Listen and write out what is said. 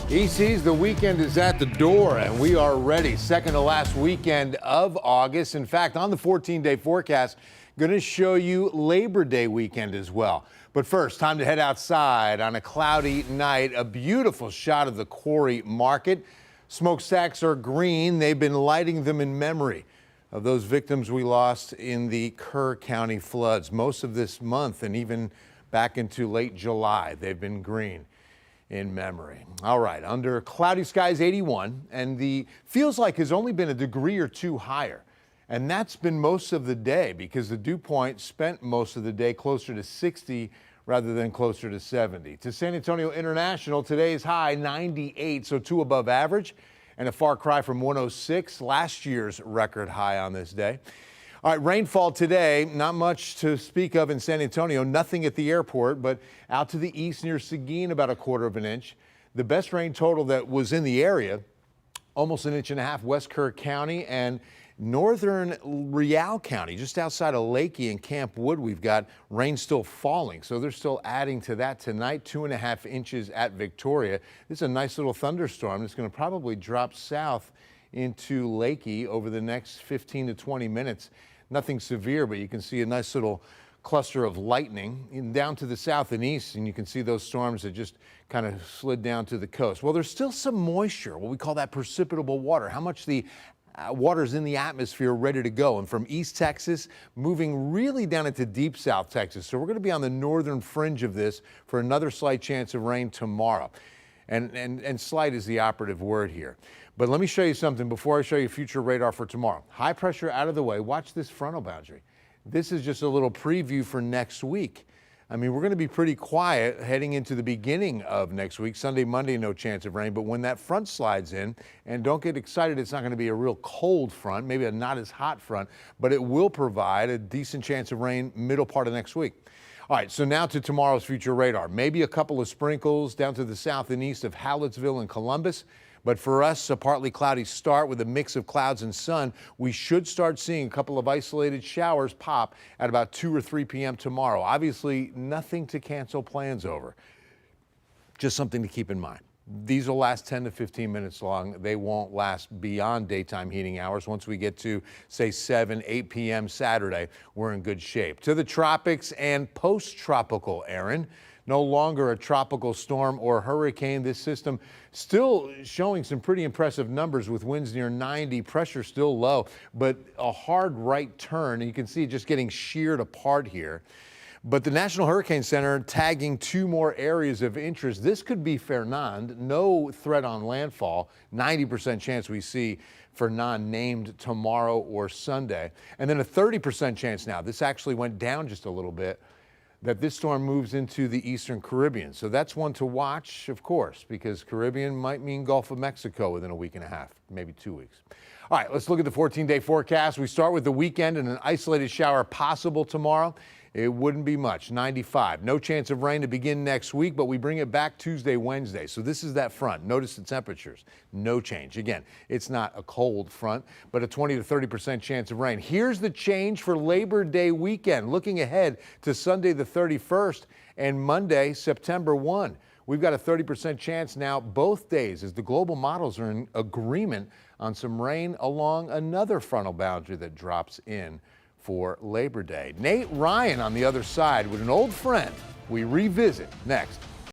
EC's the weekend is at the door, and we are ready. Second to last weekend of August. In fact, on the 14-day forecast, going to show you Labor Day weekend as well. But first, time to head outside on a cloudy night. A beautiful shot of the Quarry Market. Smokestacks are green. They've been lighting them in memory of those victims we lost in the Kerr County floods. Most of this month and even back into late July, they've been green in memory. All right, under cloudy skies, 81, and the feels like has only been a degree or two higher. And that's been most of the day because the dew point spent most of the day closer to 60 rather than closer to 70. To San Antonio International, today's high 98, so 2 above average, and a far cry from 106, last year's record high on this day. All right, rainfall today, not much to speak of in San Antonio, nothing at the airport, but out to the east near Seguin, about 1/4 of an inch. The best rain total that was in the area, almost 1.5 inches, West Kerr County and northern Real County, just outside of Lakey and Camp Wood. We've got rain still falling, so they're still adding to that tonight. 2.5 inches at Victoria. This is a nice little thunderstorm. It's going to probably drop south into Lakey over the next 15 to 20 minutes. Nothing severe, but you can see a nice little cluster of lightning down to the south and east, and you can see those storms that just kind of slid down to the coast. Well, there's still some moisture, what we call that precipitable water, how much the water's in the atmosphere ready to go. And from East Texas, moving really down into deep South Texas. So we're going to be on the northern fringe of this for another slight chance of rain tomorrow. And slight is the operative word here. But let me show you something before I show you future radar for tomorrow. High pressure out of the way. Watch this frontal boundary. This is just a little preview for next week. I mean, we're going to be pretty quiet heading into the beginning of next week. Sunday, Monday, no chance of rain. But when that front slides in, and don't get excited, it's not going to be a real cold front, maybe a not as hot front, but it will provide a decent chance of rain middle part of next week. All right, so now to tomorrow's future radar. Maybe a couple of sprinkles down to the south and east of Hallettsville and Columbus. But for us, a partly cloudy start with a mix of clouds and sun. We should start seeing a couple of isolated showers pop at about 2 or 3 p.m. tomorrow. Obviously, nothing to cancel plans over. Just something to keep in mind. These will last 10 to 15 minutes long. They won't last beyond daytime heating hours. Once we get to, say, 7, 8 p.m. Saturday, we're in good shape. To the tropics and post-tropical, Aaron. No longer a tropical storm or hurricane. This system still showing some pretty impressive numbers with winds near 90, pressure still low, but a hard right turn. And you can see it just getting sheared apart here. But the National Hurricane Center tagging 2 more areas of interest. This could be Fernand, no threat on landfall, 90% chance we see Fernand named tomorrow or Sunday. And then a 30% chance now, this actually went down just a little bit, that this storm moves into the eastern Caribbean. So that's one to watch, of course, because Caribbean might mean Gulf of Mexico within a week and a half, maybe 2 weeks. All right, let's look at the 14-day forecast. We start with the weekend and an isolated shower possible tomorrow. It wouldn't be much, 95. No chance of rain to begin next week, but we bring it back Tuesday, Wednesday. So this is that front. Notice the temperatures. No change. Again, it's not a cold front, but a 20 to 30% chance of rain. Here's the change for Labor Day weekend. Looking ahead to Sunday the 31st and Monday, September 1. We've got a 30% chance now both days as the global models are in agreement on some rain along another frontal boundary that drops in for Labor Day. Nate Ryan on the other side with an old friend we revisit next.